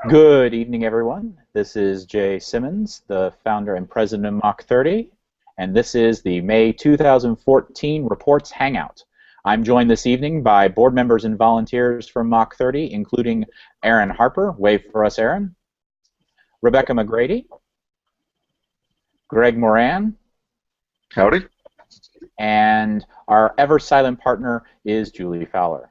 Good evening, everyone. This is Jay Simmons, the founder and president of Mach 30, and this is the May 2014 Reports Hangout. I'm joined this evening by board members and volunteers from Mach 30, including Aaron Harper, wave for us, Aaron, Rebecca McGrady, Greg Moran, Howdy. and our ever-silent partner is Julie Fowler.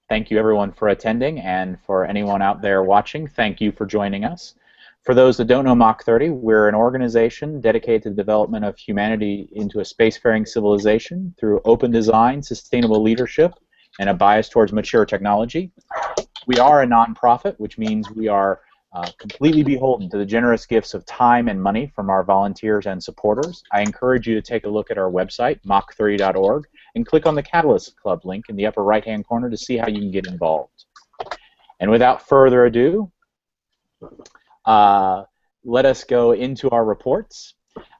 Thank you, everyone, for attending, and for anyone out there watching, thank you for joining us. For those that don't know Mach 30, we're an organization dedicated to the development of humanity into a spacefaring civilization through open design, sustainable leadership, and a bias towards mature technology. We are a nonprofit, which means we are completely beholden to the generous gifts of time and money from our volunteers and supporters. I encourage you to take a look at our website, mach30.org, and click on the Catalyst Club link in the upper right-hand corner to see how you can get involved. And without further ado, let us go into our reports.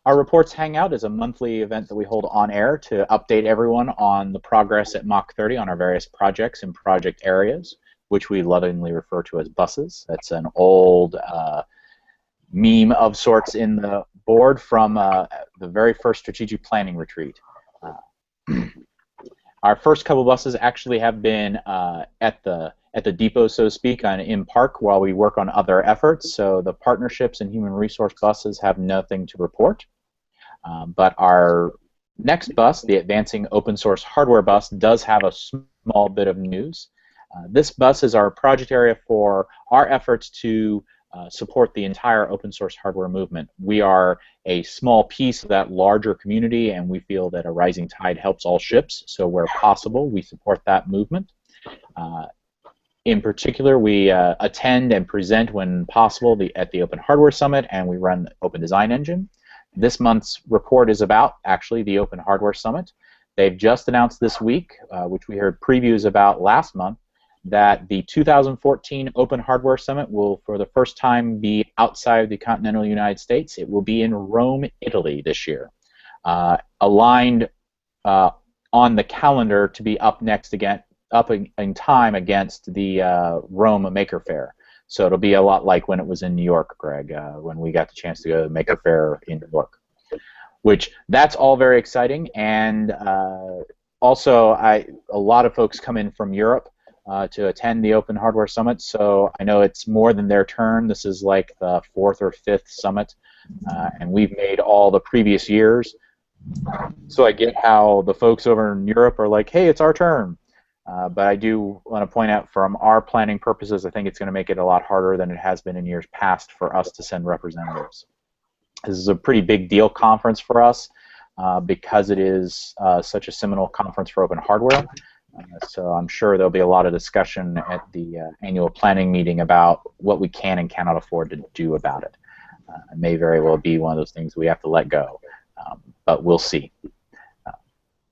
Our Reports Hangout is a monthly event that we hold on air to update everyone on the progress at Mach 30 on our various projects and project areas, which we lovingly refer to as buses. That's an old meme of sorts in the board from the very first strategic planning retreat. Our first couple buses actually have been at the depot, so to speak, in park while we work on other efforts. So the partnerships and human resource buses have nothing to report. But our next bus, the Advancing Open Source Hardware bus, does have a small bit of news. This bus is our project area for our efforts to support the entire open source hardware movement. We are a small piece of that larger community, and we feel that a rising tide helps all ships, so where possible, we support that movement. In particular, we attend and present when possible at the Open Hardware Summit, and we run the Open Design Engine. This month's report is about, actually, the Open Hardware Summit. They've just announced this week, which we heard previews about last month, that the 2014 Open Hardware Summit will, for the first time, be outside the continental United States. It will be in Rome, Italy this year, aligned on the calendar to be up next again, up in time against the Rome Maker Faire. So it'll be a lot like when it was in New York, Greg, when we got the chance to go to the Maker Faire in New York. Which, that's all very exciting, and also a lot of folks come in from Europe to attend the Open Hardware Summit, so I know it's more than their turn. This is like the 4th or 5th summit, and we've made all the previous years. So I get how the folks over in Europe are like, hey, it's our turn. But I do want to point out, from our planning purposes, I think it's going to make it a lot harder than it has been in years past for us to send representatives. This is a pretty big deal conference for us because it is such a seminal conference for open hardware. So I'm sure there'll be a lot of discussion at the annual planning meeting about what we can and cannot afford to do about it. It may very well be one of those things we have to let go, but we'll see.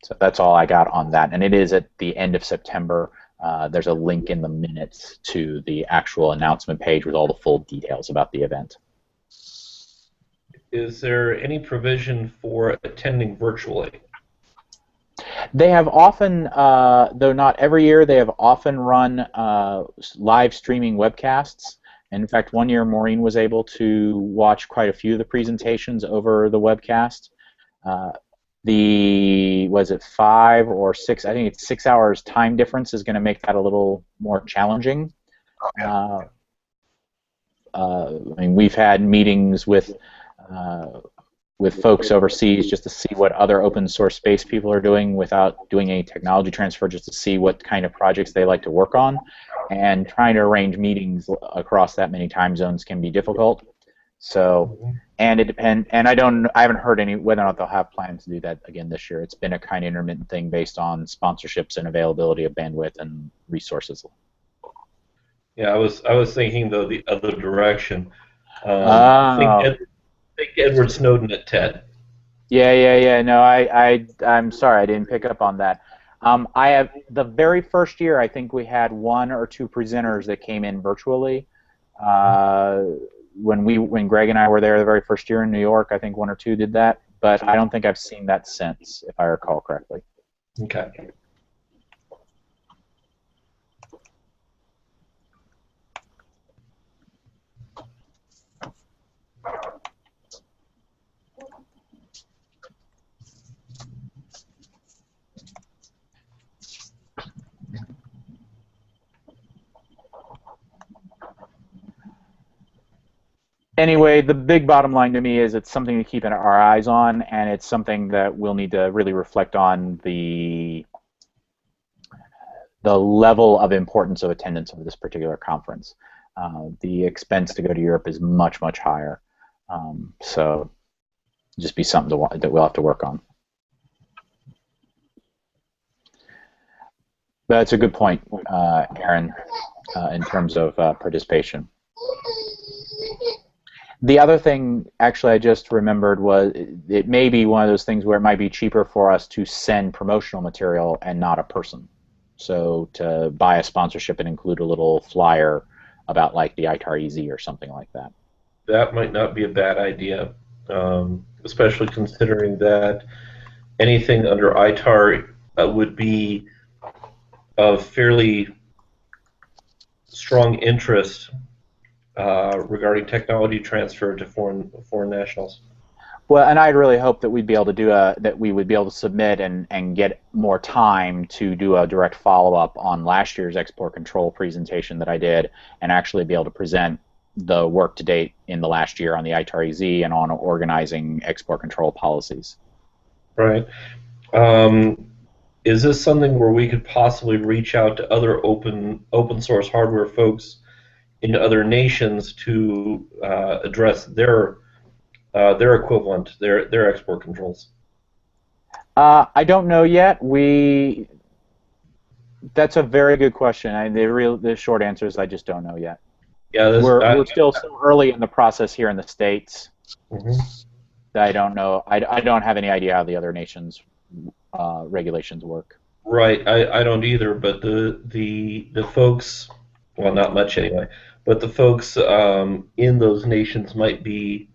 So that's all I got on that, and it is at the end of September. There's a link in the minutes to the actual announcement page with all the full details about the event. Is there any provision for attending virtually? They have often, though not every year, they have often run live streaming webcasts. In fact, one year Maureen was able to watch quite a few of the presentations over the webcast. Was it 5 or 6? I think it's 6 hours time difference is going to make that a little more challenging. I mean, we've had meetings with folks overseas just to see what other open source space people are doing without doing any technology transfer, just to see what kind of projects they like to work on. And trying to arrange meetings across that many time zones can be difficult. So, and it depends. And I haven't heard whether or not they'll have plans to do that again this year. It's been a kind of intermittent thing based on sponsorships and availability of bandwidth and resources. Yeah, I was thinking though the other direction. I think Edward Snowden at TED. Yeah. No, I'm sorry, I didn't pick up on that. I have the very first year. I think we had 1 or 2 presenters that came in virtually. When Greg and I were there the very first year in New York, I think 1 or 2 did that. But I don't think I've seen that since, if I recall correctly. Okay. Anyway, the big bottom line to me is it's something to keep our eyes on, and it's something that we'll need to really reflect on the level of importance of attendance of this particular conference. The expense to go to Europe is much, much higher. So just be something that we'll have to work on. But that's a good point, Aaron, in terms of participation. The other thing, actually, I just remembered was it may be one of those things where it might be cheaper for us to send promotional material and not a person. So to buy a sponsorship and include a little flyer about like the ITAR EZ or something like that. That might not be a bad idea, especially considering that anything under ITAR would be of fairly strong interest regarding technology transfer to foreign nationals. Well, and I'd really hope that we'd be able to that we would be able to submit and get more time to do a direct follow-up on last year's export control presentation that I did, and actually be able to present the work to date in the last year on the ITAR EZ and on organizing export control policies. Right. Is this something where we could possibly reach out to other open source hardware folks in other nations to address their equivalent, their export controls? I don't know yet. That's a very good question. The short answer is I just don't know yet. Yeah, we're still so early in the process here in the States mm-hmm. that I don't know. I don't have any idea how the other nations' regulations work. Right, I don't either. But the folks, well, not much anyway. But the folks in those nations might be,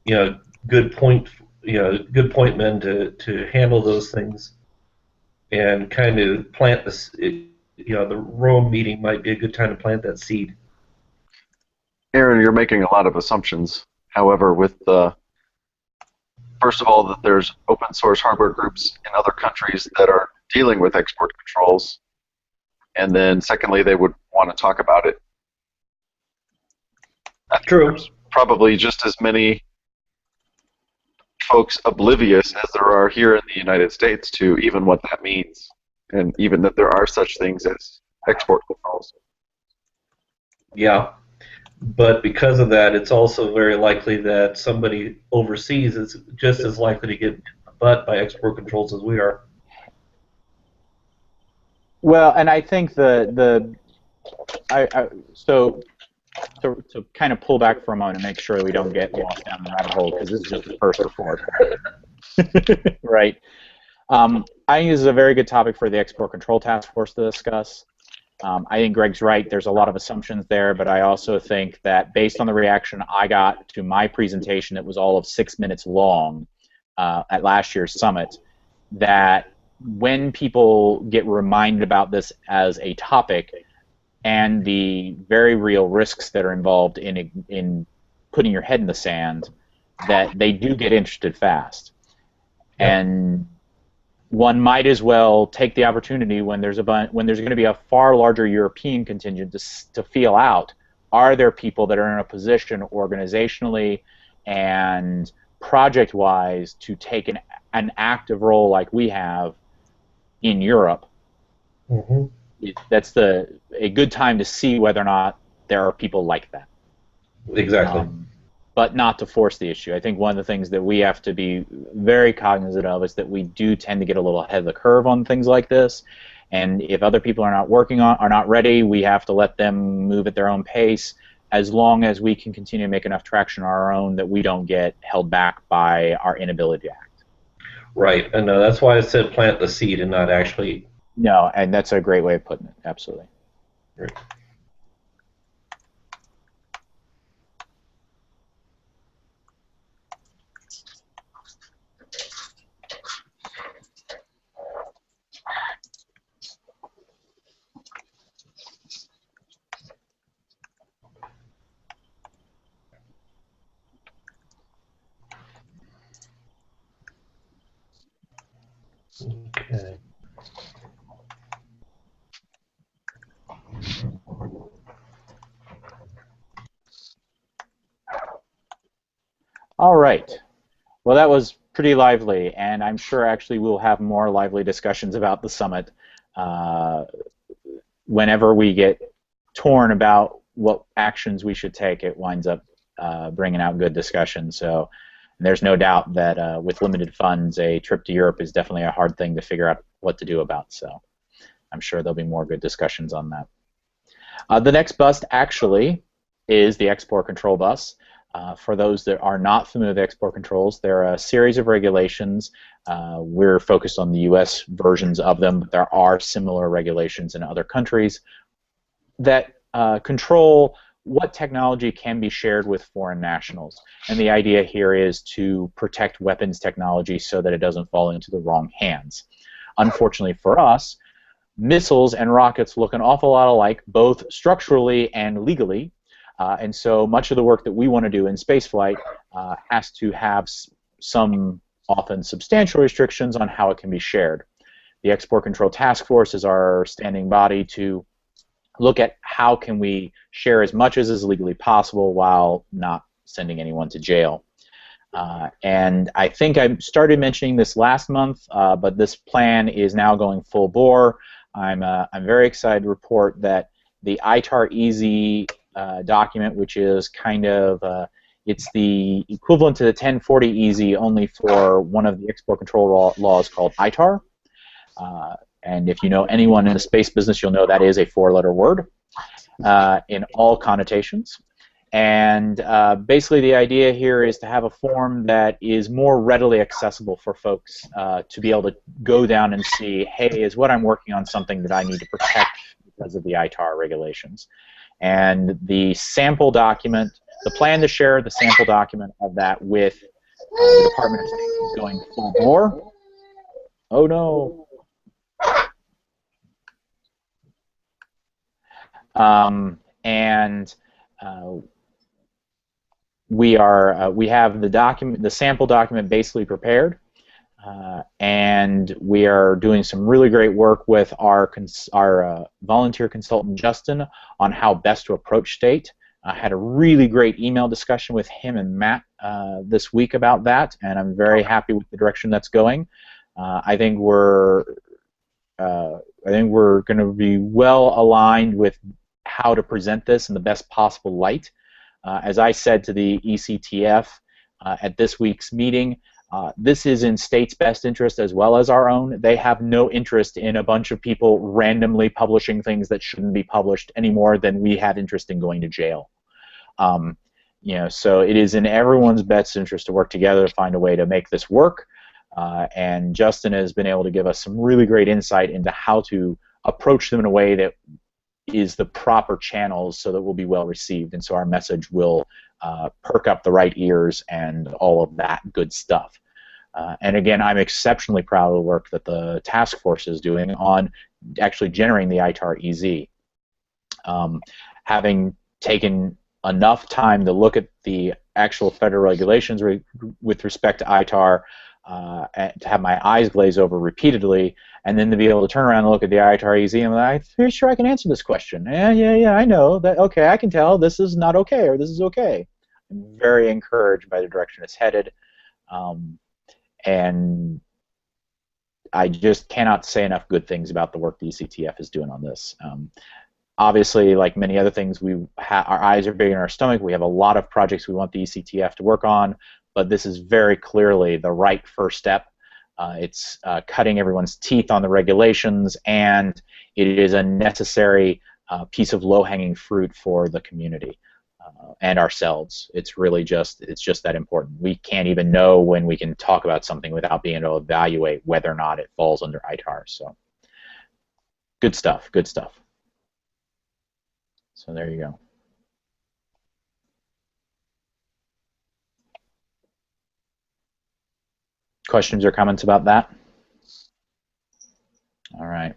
good point men to handle those things, and kind of plant this. The Rome meeting might be a good time to plant that seed. Aaron, you're making a lot of assumptions. However, with first of all, that there's open source hardware groups in other countries that are dealing with export controls, and then secondly, they would want to talk about it. True. There's probably just as many folks oblivious as there are here in the United States to even what that means, and even that there are such things as export controls. Yeah. But because of that, it's also very likely that somebody overseas is just as likely to get butt by export controls as we are. Well, and I think so to kind of pull back for a moment and make sure we don't get lost down the rabbit hole, because this is just the first report, right? I think this is a very good topic for the Export Control Task Force to discuss. I think Greg's right. There's a lot of assumptions there, but I also think that based on the reaction I got to my presentation, it was all of 6 minutes long at last year's summit, that when people get reminded about this as a topic and the very real risks that are involved in putting your head in the sand, that they do get interested fast. Yeah. And one might as well take the opportunity when there's going to be a far larger European contingent to feel out, are there people that are in a position organizationally and project-wise to take an active role like we have in Europe. Mm-hmm. That's a good time to see whether or not there are people like that. Exactly. But not to force the issue. I think one of the things that we have to be very cognizant of is that we do tend to get a little ahead of the curve on things like this. And if other people are not ready, we have to let them move at their own pace, as long as we can continue to make enough traction on our own that we don't get held back by our inability to act. Right, and that's why I said plant the seed and not actually. No, and that's a great way of putting it. Absolutely. Right. Okay. All right. Well, that was pretty lively, and I'm sure actually we'll have more lively discussions about the summit uh, whenever we get torn about what actions we should take. It winds up bringing out good discussion. So there's no doubt that with limited funds, a trip to Europe is definitely a hard thing to figure out what to do about. So I'm sure there'll be more good discussions on that. The next bus actually is the export control bus. For those that are not familiar with export controls, there are a series of regulations. We're focused on the U.S. versions of them, but there are similar regulations in other countries that control what technology can be shared with foreign nationals. And the idea here is to protect weapons technology so that it doesn't fall into the wrong hands. Unfortunately for us, missiles and rockets look an awful lot alike, both structurally and legally. And so much of the work that we want to do in spaceflight has to have some often substantial restrictions on how it can be shared. The Export Control Task Force is our standing body to look at how can we share as much as is legally possible while not sending anyone to jail. And I think I started mentioning this last month, but this plan is now going full bore. I'm very excited to report that the ITAR-EZ document, which is kind of it's the equivalent to the 1040 EZ, only for one of the export control laws called ITAR. And if you know anyone in the space business, you'll know that is a four-letter word in all connotations. And basically the idea here is to have a form that is more readily accessible for folks to be able to go down and see, hey, is what I'm working on something that I need to protect because of the ITAR regulations. And the sample document, the plan to share the sample document of that with the Department of State is going full bore. Oh no. We have the document, the sample document, basically prepared, and we are doing some really great work with our volunteer consultant Justin on how best to approach state. I had a really great email discussion with him and Matt this week about that, and I'm very happy with the direction that's going. I think we're going to be well aligned with how to present this in the best possible light. As I said to the ECTF at this week's meeting, this is in state's best interest as well as our own. They have no interest in a bunch of people randomly publishing things that shouldn't be published any more than we have interest in going to jail. You know, so it is in everyone's best interest to work together to find a way to make this work. And Justin has been able to give us some really great insight into how to approach them in a way that is the proper channels so that we'll be well received, and so our message will perk up the right ears and all of that good stuff. And again, I'm exceptionally proud of the work that the task force is doing on actually generating the ITAR-EZ. Having taken enough time to look at the actual federal regulations with respect to ITAR, and to have my eyes glaze over repeatedly, and then to be able to turn around and look at the ITAR-EZ, and I'm pretty sure I can answer this question. Yeah, I know that. Okay, I can tell this is not okay or this is okay. I'm very encouraged by the direction it's headed, and I just cannot say enough good things about the work the ECTF is doing on this. Obviously, like many other things, our eyes are big in our stomach. We have a lot of projects we want the ECTF to work on, but this is very clearly the right first step. It's cutting everyone's teeth on the regulations, and it is a necessary piece of low-hanging fruit for the community and ourselves. It's really just that important. We can't even know when we can talk about something without being able to evaluate whether or not it falls under ITAR. So, good stuff. Good stuff. So there you go. Questions or comments about that? All right.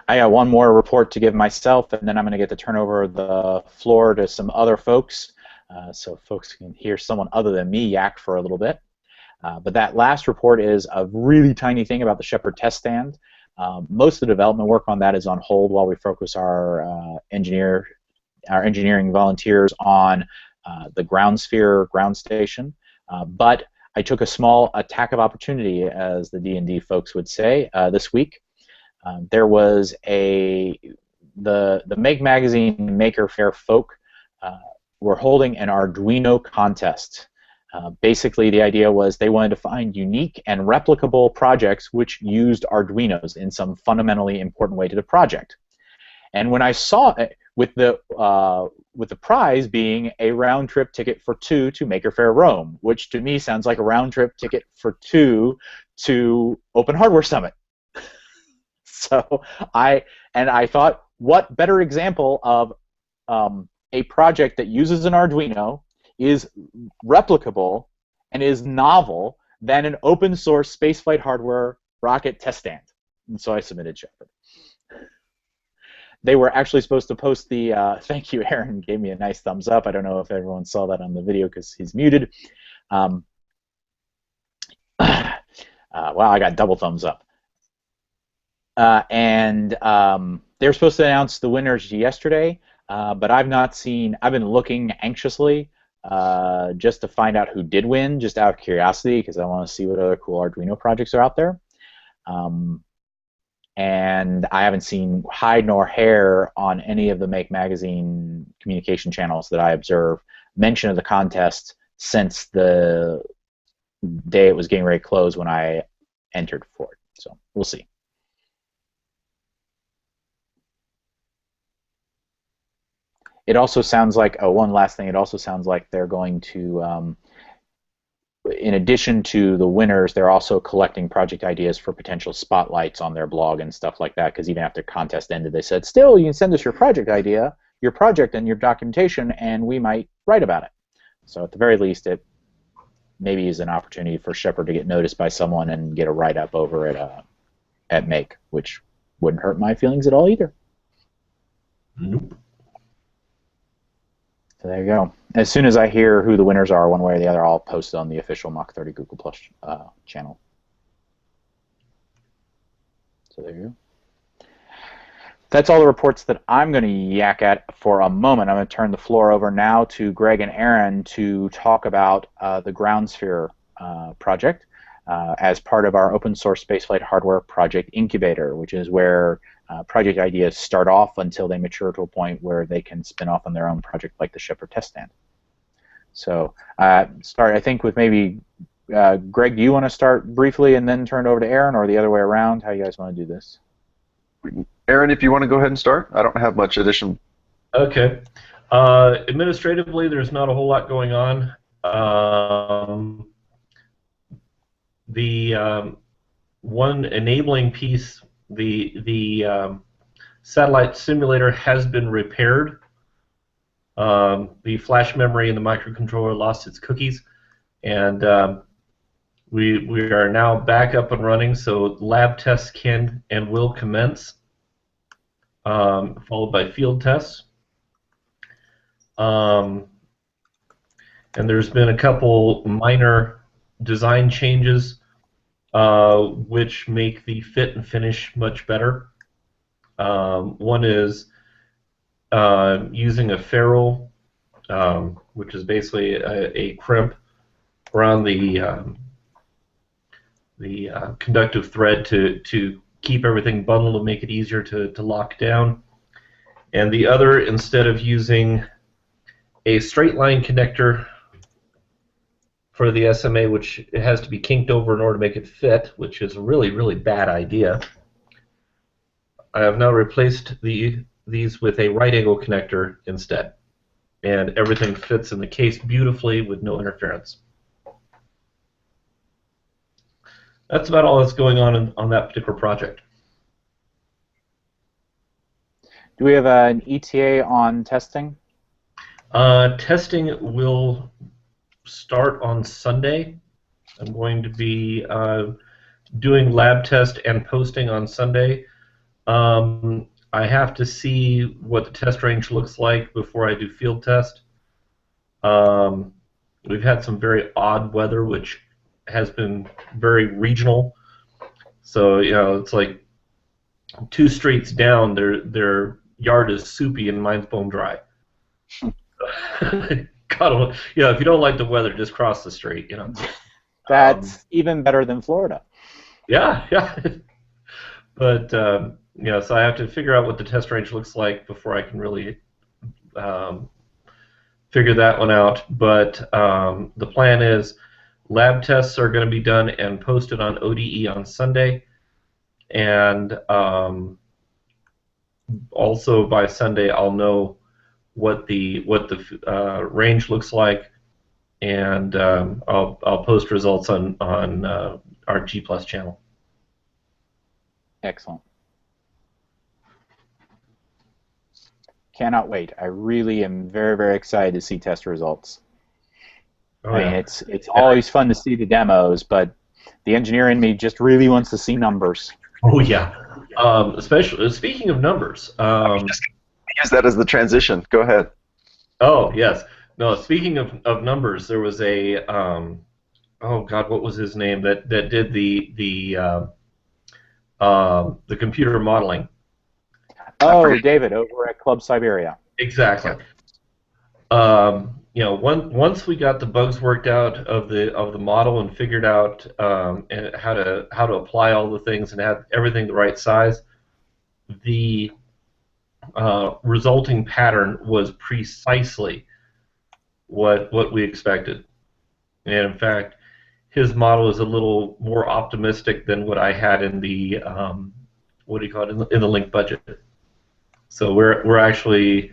I got one more report to give myself, and then I'm going to get to turn over the floor to some other folks, so folks can hear someone other than me yak for a little bit. But that last report is a really tiny thing about the Shepard test stand. Most of the development work on that is on hold while we focus our engineering volunteers on the ground sphere ground station, but I took a small attack of opportunity, as the D&D folks would say, this week. There was the Make Magazine Maker Faire folk were holding an Arduino contest. Basically, the idea was they wanted to find unique and replicable projects which used Arduinos in some fundamentally important way to the project. And when I saw it, with the prize being a round-trip ticket for 2 to Maker Faire Rome, which to me sounds like a round-trip ticket for 2 to Open Hardware Summit. So I thought, what better example of a project that uses an Arduino, is replicable, and is novel than an open source spaceflight hardware rocket test stand. And so I submitted Shepard. They were actually supposed to post the, thank you, Aaron gave me a nice thumbs up. I don't know if everyone saw that on the video because he's muted. Wow, I got double thumbs up. And they were supposed to announce the winners yesterday, but I've been looking anxiously just to find out who did win, just out of curiosity, because I want to see what other cool Arduino projects are out there. And I haven't seen hide nor hair on any of the Make Magazine communication channels that I observe mention of the contest since the day it was getting ready to close when I entered for it. So we'll see. It also sounds like, one last thing, it also sounds like they're going to, in addition to the winners, they're also collecting project ideas for potential spotlights on their blog and stuff like that, because even after contest ended, they said, still, you can send us your project idea, your project and your documentation, and we might write about it. So at the very least, it maybe is an opportunity for Shepard to get noticed by someone and get a write-up over at Make, which wouldn't hurt my feelings at all either. Nope. So there you go. As soon as I hear who the winners are, one way or the other, I'll post it on the official Mach 30 Google Plus channel. So there you go. That's all the reports that I'm going to yak at for a moment. I'm going to turn the floor over now to Greg and Aaron to talk about the Ground Sphere project as part of our open source spaceflight hardware project incubator, which is where project ideas start off until they mature to a point where they can spin off on their own project like the Shepard test stand. So start, I think, with maybe, Greg, do you want to start briefly and then turn it over to Aaron, or the other way around? How do you guys want to do this? Aaron, if you want to go ahead and start. I don't have much addition. Okay. Administratively, there's not a whole lot going on. The one enabling piece, the satellite simulator has been repaired. The flash memory in the microcontroller lost its cookies, and we are now back up and running. So lab tests can and will commence, followed by field tests. And there's been a couple minor design changes which make the fit and finish much better. One is using a ferrule, which is basically a crimp around the conductive thread to keep everything bundled and make it easier to lock down. And the other, instead of using a straight line connector for the SMA, which it has to be kinked over in order to make it fit, which is a really, really bad idea, I have now replaced these with a right angle connector instead. And everything fits in the case beautifully with no interference. That's about all that's going on that particular project. Do we have an ETA on testing? Testing will start on Sunday. I'm going to be doing lab test and posting on Sunday. I have to see what the test range looks like before I do field test. We've had some very odd weather, which has been very regional. So, you know, it's like 2 streets down, their yard is soupy and mine's bone dry. God, if you don't like the weather, just cross the street. That's even better than Florida. Yeah, yeah. But so I have to figure out what the test range looks like before I can really um, figure that one out. But the plan is lab tests are going to be done and posted on ODE on Sunday, and also by Sunday I'll know what the range looks like, and I'll post results on our G Plus channel. Excellent. Cannot wait. I really am very, very excited to see test results. Oh, I yeah. mean, it's always fun to see the demos, but the engineer in me just really wants to see numbers. Oh yeah. Especially speaking of numbers. Use that as the transition. Go ahead. Oh yes. No. Speaking of numbers, there was a oh God, what was his name that did the computer modeling. Oh, David, over at Club Siberia. Exactly. Once we got the bugs worked out of the model and figured out and how to apply all the things and have everything the right size, the resulting pattern was precisely what we expected. And in fact, his model is a little more optimistic than what I had in the what do you call it in the link budget. So we're actually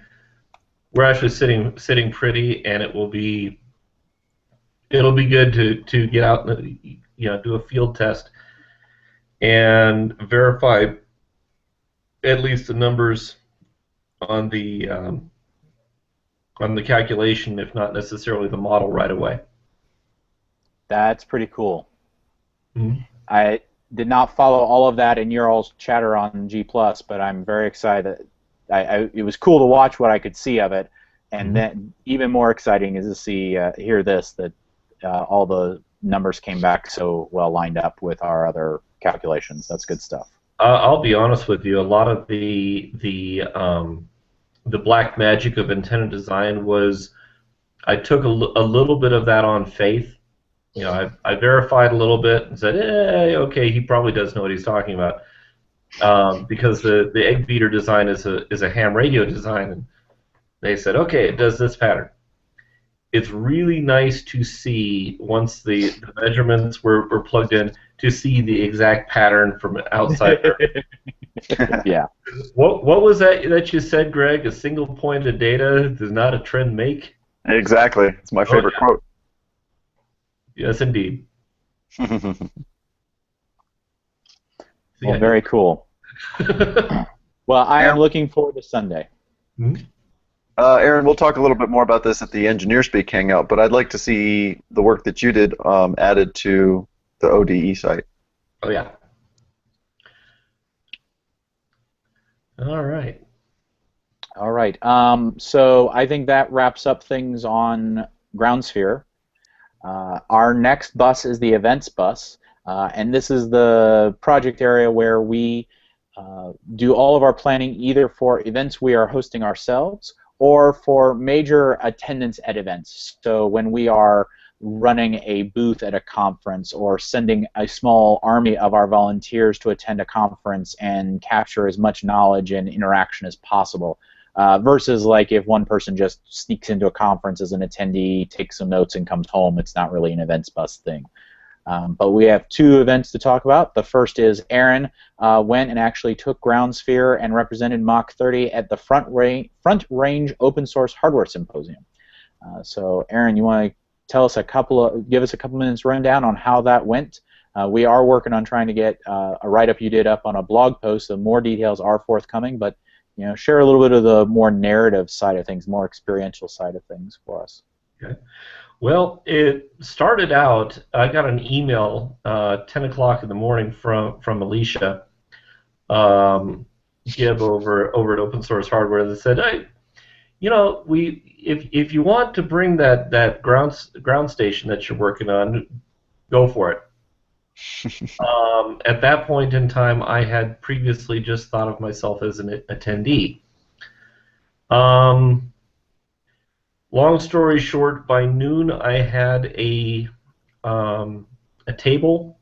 sitting pretty, and it'll be good to get out and do a field test and verify at least the numbers on the calculation, if not necessarily the model right away. That's pretty cool. Mm-hmm. I did not follow all of that in your all's chatter on G+, but I'm very excited. It was cool to watch what I could see of it, and then even more exciting is to hear that all the numbers came back so well lined up with our other calculations. That's good stuff. I'll be honest with you. A lot of the black magic of antenna design was I took a little bit of that on faith. I verified a little bit and said, okay, he probably does know what he's talking about. Because the egg beater design is a ham radio design, and they said, okay, it does this pattern. It's really nice to see once the measurements were plugged in to see the exact pattern from outside. Yeah. What was that you said, Greg? A single point of data does not a trend make? Exactly. It's my favorite quote. Yes, indeed. Well, very cool. Well, I am looking forward to Sunday. Mm-hmm. Aaron, we'll talk a little bit more about this at the Engineer Speak Hangout, but I'd like to see the work that you did added to the ODE site. Oh, yeah. All right. All right. So I think that wraps up things on GroundSphere. Our next bus is the events bus, and this is the project area where we do all of our planning either for events we are hosting ourselves or for major attendance at events. So when we are running a booth at a conference or sending a small army of our volunteers to attend a conference and capture as much knowledge and interaction as possible. Versus like if one person just sneaks into a conference as an attendee, takes some notes, and comes home, it's not really an events bus thing. But we have two events to talk about. The first is Aaron went and actually took GroundSphere and represented Mach 30 at the Front Range Open Source Hardware Symposium. So Aaron, you want to tell us give us a couple minutes rundown on how that went? We are working on trying to get a write-up you did up on a blog post, so more details are forthcoming, but share a little bit of the more narrative side of things, more experiential side of things for us. Okay. Well, it started out, I got an email 10 o'clock in the morning from Alicia Gibb over at Open Source Hardware that said, hey, if you want to bring that ground station that you're working on, go for it. At that point in time, I had previously just thought of myself as an attendee. long story short, by noon I had a table.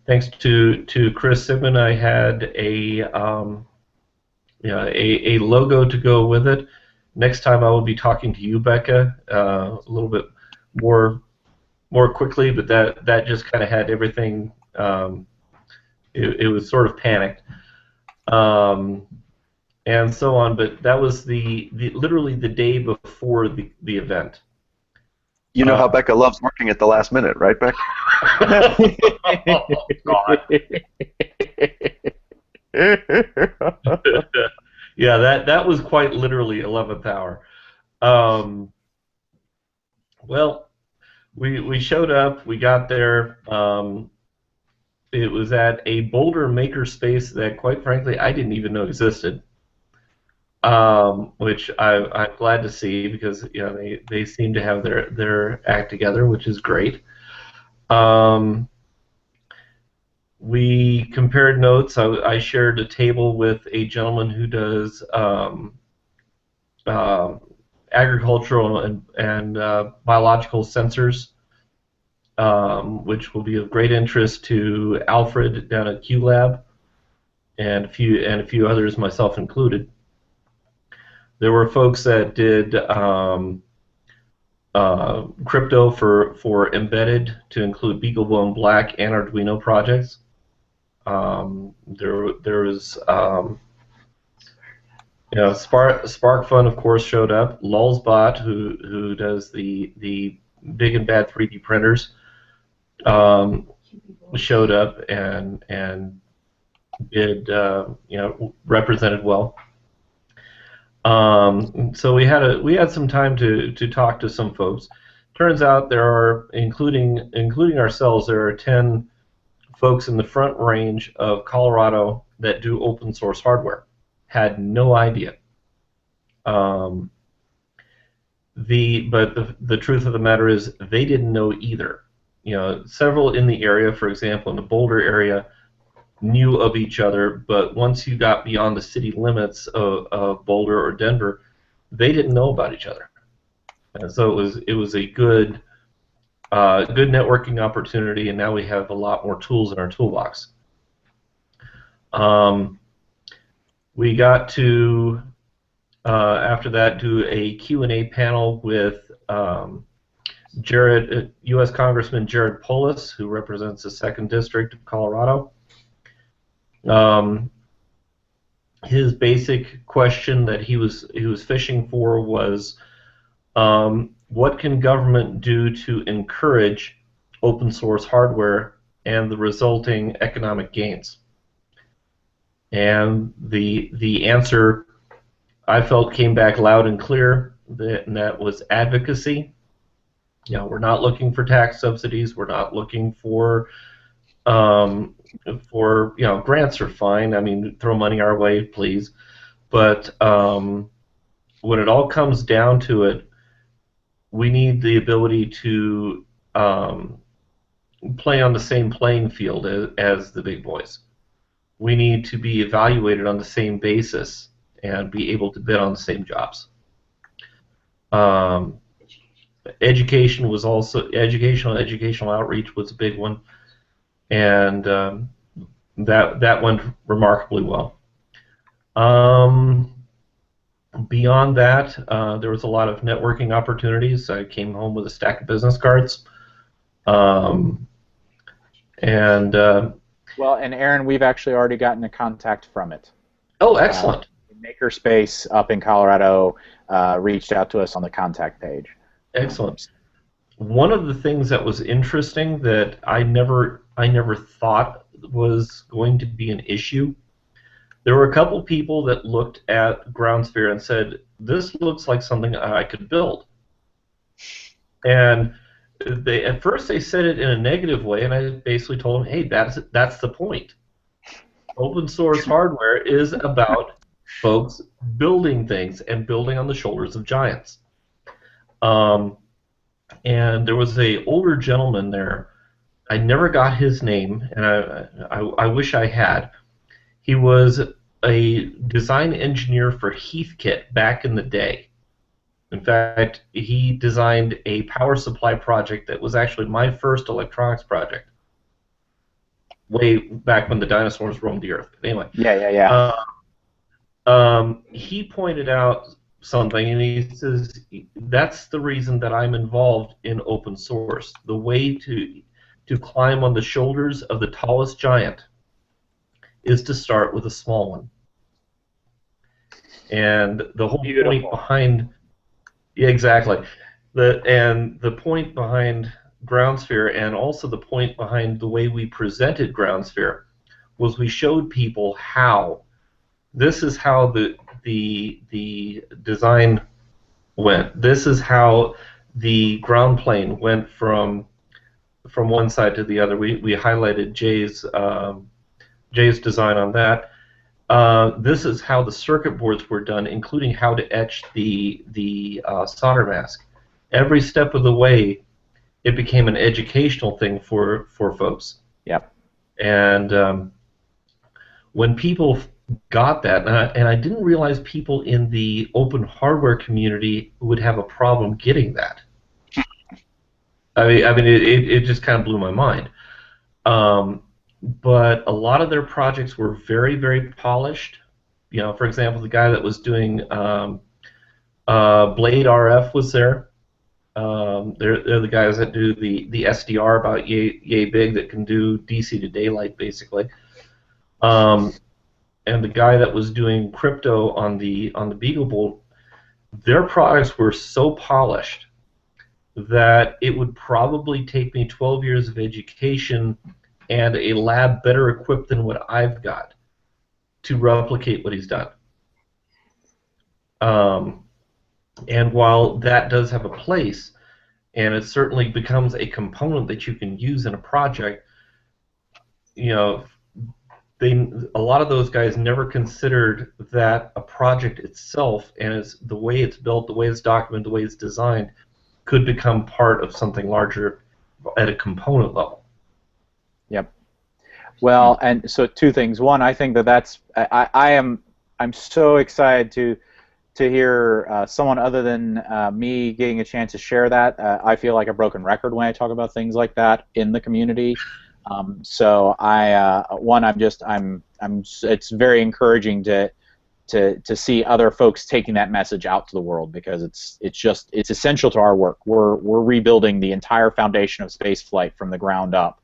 Thanks to Chris Sigmund, I had a logo to go with it. Next time I will be talking to you, Becca, a little bit more quickly, but that just kind of had everything. It was sort of panicked, and so on. But that was the literally the day before the event. You know how Becca loves working at the last minute, right, Becca? Oh, God. Yeah, that was quite literally 11th hour. Well, we showed up. We got there. It was at a Boulder makerspace that, quite frankly, I didn't even know existed. Which I'm glad to see, because they seem to have their act together, which is great. We compared notes. I shared a table with a gentleman who does agricultural and biological sensors, which will be of great interest to Alfred down at QLab, and a few others, myself included. There were folks that did crypto for embedded, to include BeagleBone Black and Arduino projects. There was SparkFun, of course, showed up. Lulzbot, who does the big and bad 3D printers, showed up and did represented well. So we had some time to talk to some folks. Turns out there are, including ourselves, there are 10 folks in the Front Range of Colorado that do open source hardware. Had no idea. But the truth of the matter is, they didn't know either. Several in the area, for example, in the Boulder area, knew of each other, but once you got beyond the city limits of Boulder or Denver, they didn't know about each other. And so it was a good networking opportunity, and now we have a lot more tools in our toolbox. We got to after that do a Q&A panel with U.S. Congressman Jared Polis, who represents the 2nd District of Colorado. His basic question that he was fishing for was, what can government do to encourage open source hardware and the resulting economic gains? And the answer, I felt, came back loud and clear, and that was advocacy. We're not looking for tax subsidies. We're not looking for grants are fine. I mean, throw money our way, please. But when it all comes down to it, we need the ability to play on the same playing field as the big boys. We need to be evaluated on the same basis and be able to bid on the same jobs. Education was also educational outreach was a big one, and that went remarkably well. Beyond that, there was a lot of networking opportunities. I came home with a stack of business cards, and well, and Aaron, we've actually already gotten a contact from it. Oh, excellent. Makerspace up in Colorado reached out to us on the contact page. Excellent. One of the things that was interesting that I never thought was going to be an issue, there were a couple people that looked at GroundSphere and said, this looks like something I could build. And at first they said it in a negative way, and I basically told them, hey, that's the point. Open source hardware is about folks building things and building on the shoulders of giants. And there was an older gentleman there. I never got his name, and I wish I had. He was a design engineer for Heathkit back in the day. In fact, he designed a power supply project that was actually my first electronics project, way back when the dinosaurs roamed the earth. But anyway, Yeah, yeah, yeah. he pointed out something, and he says that's the reason that I'm involved in open source. The way to climb on the shoulders of the tallest giant is to start with a small one. And the whole point Beautiful. behind, yeah, exactly, the point behind GroundSphere, and also the point behind the way we presented GroundSphere, was we showed people how this is how the design went. This is how the ground plane went from one side to the other. We highlighted Jay's design on that. This is how the circuit boards were done, including how to etch the solder mask. Every step of the way, it became an educational thing for folks. Yep. And when people got that, and I didn't realize people in the open hardware community would have a problem getting that. I mean, it just kind of blew my mind. But a lot of their projects were very, very polished. You know, for example, the guy that was doing Blade RF was there. They're the guys that do the SDR about yay big that can do DC to daylight basically. And the guy that was doing crypto on the BeagleBolt, their products were so polished that it would probably take me 12 years of education and a lab better equipped than what I've got to replicate what he's done. And while that does have a place, and it certainly becomes a component that you can use in a project, you know, a lot of those guys never considered that a project itself and the way it's built, the way it's documented, the way it's designed, could become part of something larger at a component level. Yep. Well, and so two things. One, I think I'm so excited to hear someone other than me getting a chance to share that. I feel like a broken record when I talk about things like that in the community. So it's very encouraging to see other folks taking that message out to the world, because it's essential to our work. We're rebuilding the entire foundation of spaceflight from the ground up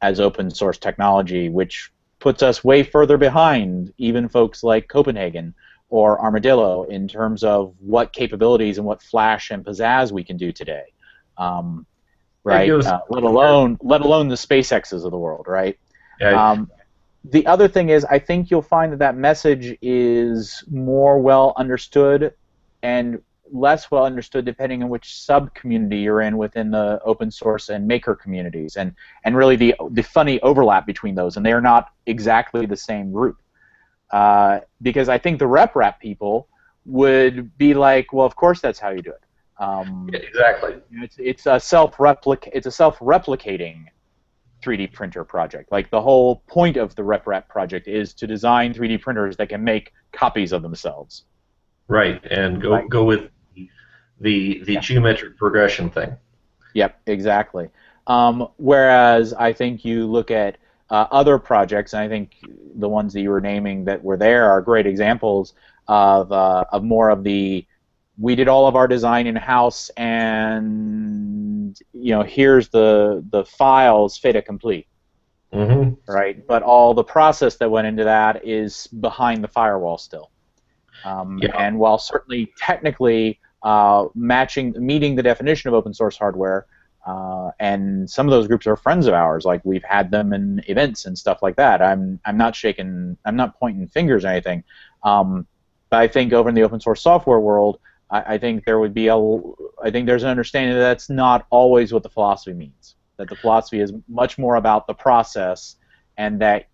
as open source technology, which puts us way further behind even folks like Copenhagen or Armadillo in terms of what capabilities and what flash and pizzazz we can do today. Right? Let alone the SpaceXs of the world, right? Yeah. The other thing is, I think you'll find that message is more well understood and less well understood depending on which sub-community you're in within the open source and maker communities, and really the funny overlap between those, and they are not exactly the same group. Because I think the RepRap people would be like, well, of course that's how you do it. Exactly. It's a self-replicating 3D printer project. Like, the whole point of the RepRap project is to design 3D printers that can make copies of themselves. Right, and go with the geometric progression thing. Yep, exactly. Whereas I think you look at other projects, and I think the ones that you were naming that were there are great examples of more of the, we did all of our design in-house, and here's the files fait accompli. Mm-hmm. Right, but all the process that went into that is behind the firewall still. And while certainly technically meeting the definition of open source hardware, and some of those groups are friends of ours, like we've had them in events and stuff like that. I'm not pointing fingers or anything, but I think over in the open source software world, I think there's an understanding that that's not always what the philosophy means. That the philosophy is much more about the process, and that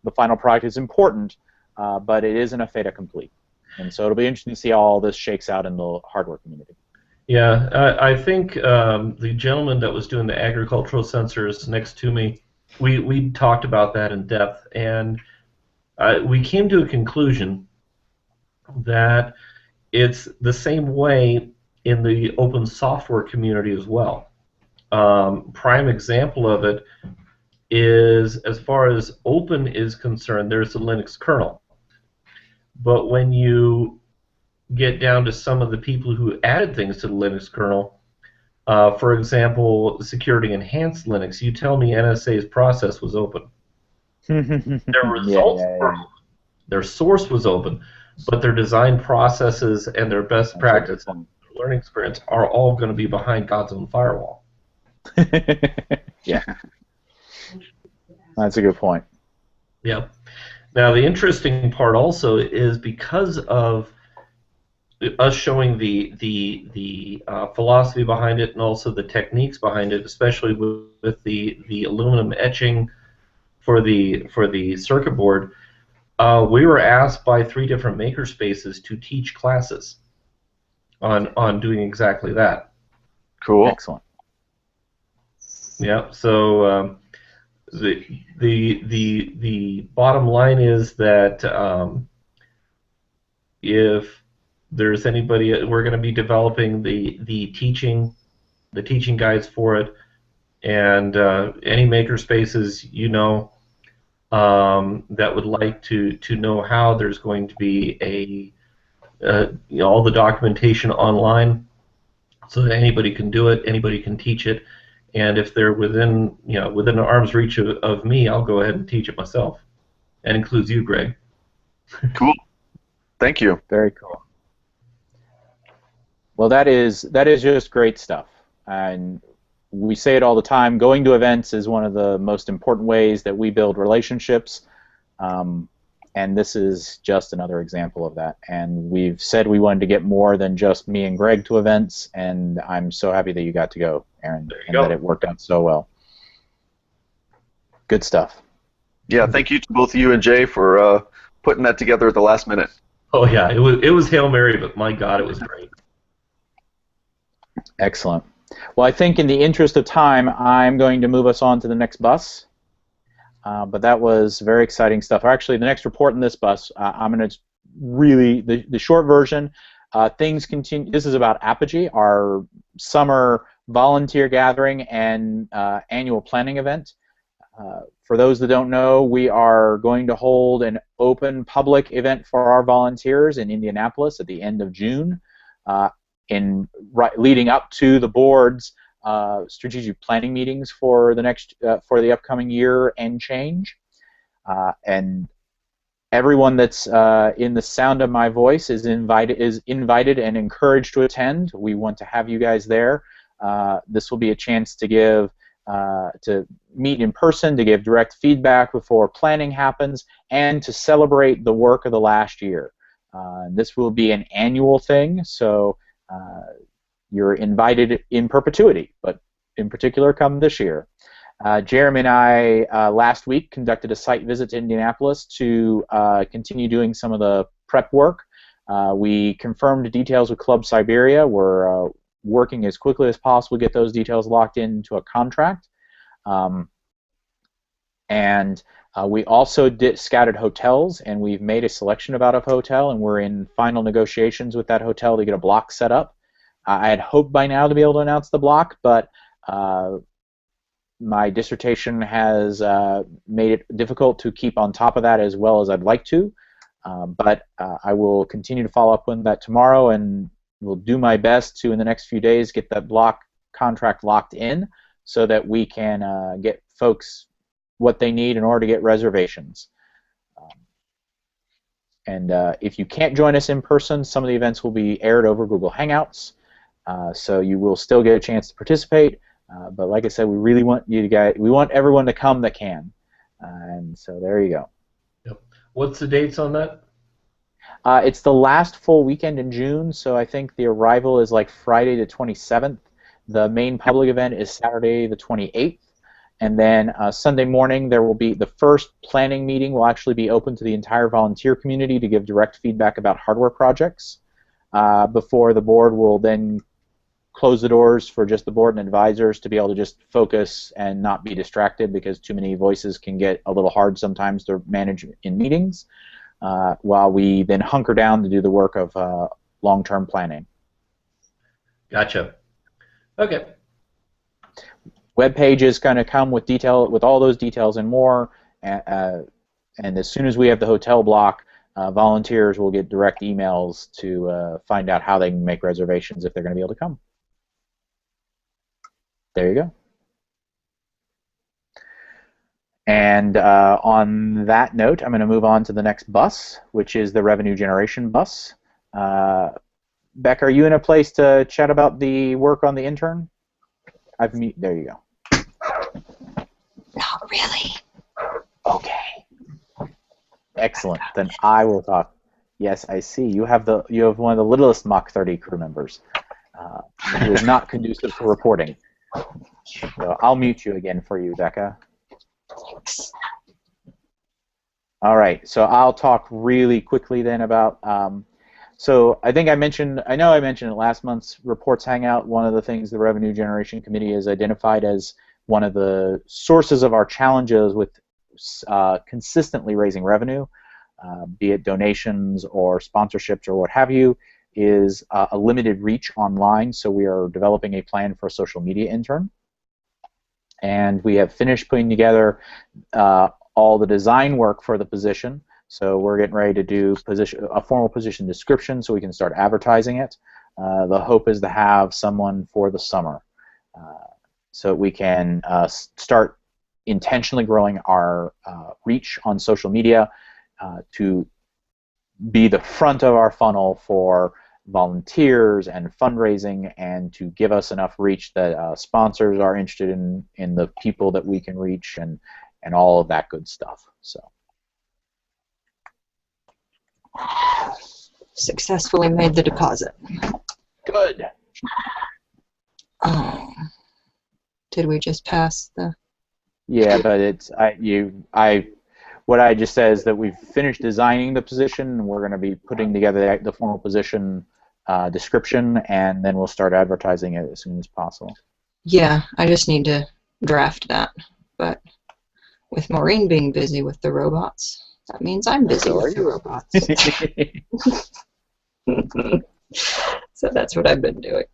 the final product is important, but it isn't a fait accompli. And so it'll be interesting to see how all this shakes out in the hardware community. Yeah, I think the gentleman that was doing the agricultural sensors next to me, we talked about that in depth, and we came to a conclusion that it's the same way in the open software community as well. Prime example of it is, as far as open is concerned, there's the Linux kernel. But when you get down to some of the people who added things to the Linux kernel, for example, security enhanced Linux, you tell me NSA's process was open. Their results were open. Their source was open, but their design processes and their best practice and learning experience are all going to be behind God's own firewall. Yeah. That's a good point. Yep. Now, the interesting part also is because of us showing the philosophy behind it and also the techniques behind it, especially with the aluminum etching for the circuit board, we were asked by 3 different makerspaces to teach classes on doing exactly that. Cool. Excellent. Yeah. So the bottom line is that if there's anybody, we're going to be developing the teaching guides for it, and any makerspaces that would like to know how, there's going to be all the documentation online, so that anybody can do it, anybody can teach it, and if they're within arm's reach of me, I'll go ahead and teach it myself. That includes you, Greg. Cool. Thank you. Very cool. Well, that is just great stuff, and we say it all the time. Going to events is one of the most important ways that we build relationships, and this is just another example of that. And we've said we wanted to get more than just me and Greg to events, and I'm so happy that you got to go, Aaron, and that it worked out so well. Good stuff. Yeah, thank you to both you and Jay for putting that together at the last minute. Oh yeah, it was Hail Mary, but my God, it was great. Excellent. Well, I think in the interest of time, I'm going to move us on to the next bus. But that was very exciting stuff. Actually, the next report in this bus, I'm going to really, the short version, things continue. This is about Apogee, our summer volunteer gathering and annual planning event. For those that don't know, we are going to hold an open public event for our volunteers in Indianapolis at the end of June, leading up to the board's strategic planning meetings for the upcoming year and change. And everyone that's in the sound of my voice is invited and encouraged to attend. We want to have you guys there. This will be a chance to meet in person, to give direct feedback before planning happens, and to celebrate the work of the last year. This will be an annual thing, so you're invited in perpetuity, but in particular come this year. Jeremy and I last week conducted a site visit to Indianapolis to continue doing some of the prep work. We confirmed details with Club Siberia. We're working as quickly as possible to get those details locked into a contract. And we also scouted hotels, and we've made a selection about a hotel, and we're in final negotiations with that hotel to get a block set up. I had hoped by now to be able to announce the block, but my dissertation has made it difficult to keep on top of that as well as I'd like to. But I will continue to follow up on that tomorrow, and will do my best to, in the next few days, get that block contract locked in so that we can get folks what they need in order to get reservations. And if you can't join us in person, some of the events will be aired over Google Hangouts. So you will still get a chance to participate, but like I said, we really want we want everyone to come that can, and so there you go. Yep. What's the dates on that? It's the last full weekend in June, so I think the arrival is like Friday the 27th. The main public event is Saturday the 28th, and then Sunday morning there will be the first planning meeting. Will actually be open to the entire volunteer community to give direct feedback about hardware projects. Before the board will then close the doors for just the board and advisors to be able to just focus and not be distracted, because too many voices can get a little hard sometimes to manage in meetings, while we then hunker down to do the work of long-term planning. Gotcha. Okay. Web page is going to come with all those details and more. And as soon as we have the hotel block, volunteers will get direct emails to find out how they can make reservations if they're going to be able to come. There you go. And on that note, I'm going to move on to the next bus, which is the revenue generation bus. Beck, are you in a place to chat about the work on the intern? There you go. Not really. Okay. Excellent. Then I will talk. Yes, I see. You have one of the littlest Mach 30 crew members, who is not conducive to reporting. So I'll mute you again for you, Becca. All right. So I'll talk really quickly then about. So I know I mentioned at last month's Reports Hangout, one of the things the Revenue Generation Committee has identified as one of the sources of our challenges with consistently raising revenue, be it donations or sponsorships or what have you, is a limited reach online. So we are developing a plan for a social media intern. And we have finished putting together all the design work for the position. So we're getting ready to do a formal position description so we can start advertising it. The hope is to have someone for the summer so we can start intentionally growing our reach on social media to be the front of our funnel for volunteers and fundraising, and to give us enough reach that sponsors are interested in the people that we can reach, and all of that good stuff. So. Successfully made the deposit. Good. Did we just pass the? Yeah, but what I just said is that we've finished designing the position, and we're going to be putting together the formal position description, and then we'll start advertising it as soon as possible. Yeah, I just need to draft that. But with Maureen being busy with the robots, that means I'm busy with the robots. So that's what I've been doing.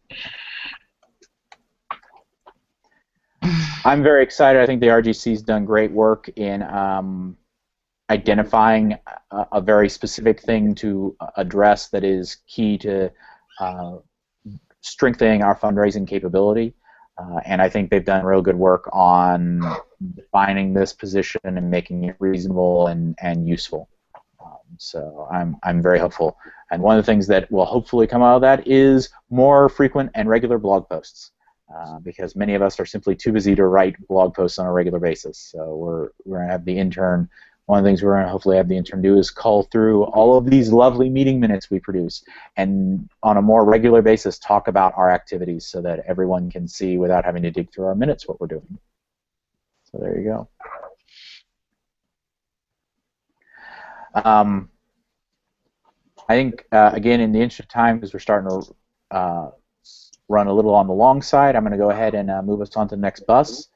I'm very excited. I think the RGC's done great work in identifying a very specific thing to address that is key to strengthening our fundraising capability. And I think they've done real good work on defining this position and making it reasonable and useful. So I'm very hopeful. And one of the things that will hopefully come out of that is more frequent and regular blog posts, because many of us are simply too busy to write blog posts on a regular basis. So we're going to have the intern. One of the things we're going to hopefully have the intern do is cull through all of these lovely meeting minutes we produce, and on a more regular basis talk about our activities so that everyone can see without having to dig through our minutes what we're doing. So there you go. I think, again, in the interest of time, because we're starting to run a little on the long side, I'm going to go ahead and move us on to the next bus,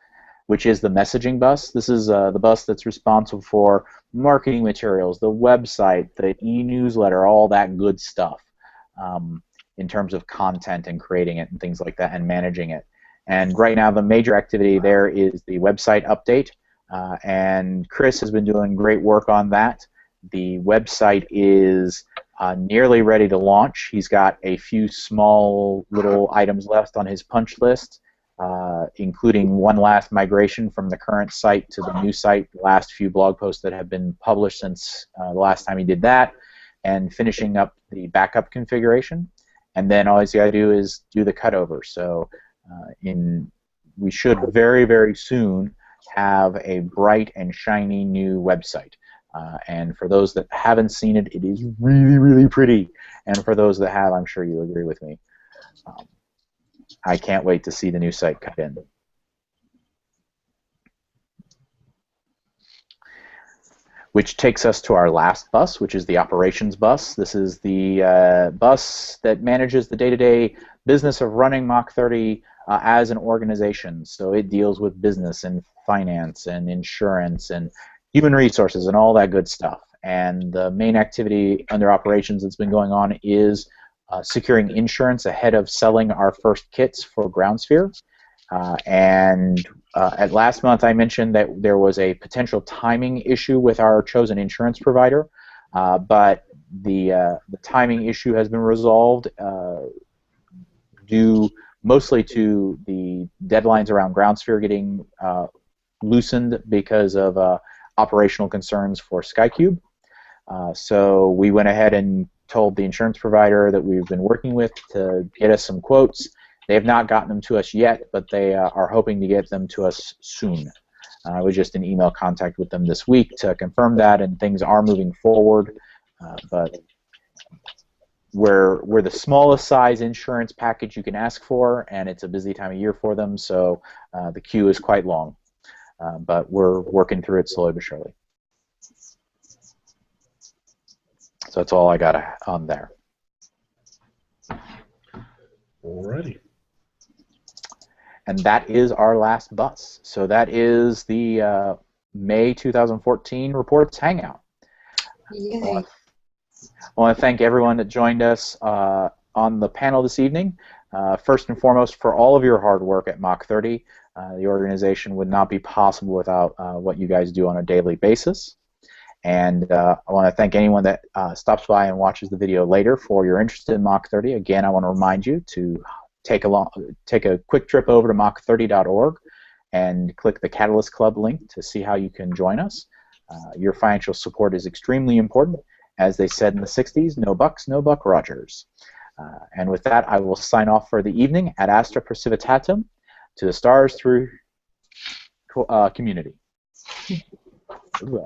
which is the messaging bus. This is the bus that's responsible for marketing materials, the website, the e-newsletter, all that good stuff in terms of content and creating it and things like that and managing it. And right now the major activity there is the website update, and Chris has been doing great work on that. The website is nearly ready to launch. He's got a few small little items left on his punch list, including one last migration from the current site to the new site, the last few blog posts that have been published since the last time he did that, and finishing up the backup configuration. And then all he's got to do is do the cutover. So we should very, very soon have a bright and shiny new website. And for those that haven't seen it, it is really, really pretty. And for those that have, I'm sure you agree with me. I can't wait to see the new site cut in. Which takes us to our last bus, which is the operations bus. This is the bus that manages the day-to-day business of running Mach 30 as an organization. So it deals with business and finance and insurance and human resources and all that good stuff. And the main activity under operations that's been going on is securing insurance ahead of selling our first kits for ground sphere. At last month, I mentioned that there was a potential timing issue with our chosen insurance provider, but the timing issue has been resolved due mostly to the deadlines around ground sphere getting loosened because of operational concerns for SkyCube. So we went ahead and told the insurance provider that we've been working with to get us some quotes. They have not gotten them to us yet, but they are hoping to get them to us soon. I was just in email contact with them this week to confirm that, and things are moving forward. But we're the smallest size insurance package you can ask for, and it's a busy time of year for them, so the queue is quite long. But we're working through it slowly but surely. So that's all I got on there. Alrighty. And that is our last bus. So that is the May 2014 Reports Hangout. Yay. I want to thank everyone that joined us on the panel this evening. First and foremost, for all of your hard work at Mach 30. The organization would not be possible without what you guys do on a daily basis. And I want to thank anyone that stops by and watches the video later for your interest in Mach 30. Again, I want to remind you to take a quick trip over to mach30.org and click the Catalyst Club link to see how you can join us. Your financial support is extremely important. As they said in the 60s, no bucks, no Buck Rogers. And with that, I will sign off for the evening. Ad Astra Precipitatum, to the stars through community. Goodbye.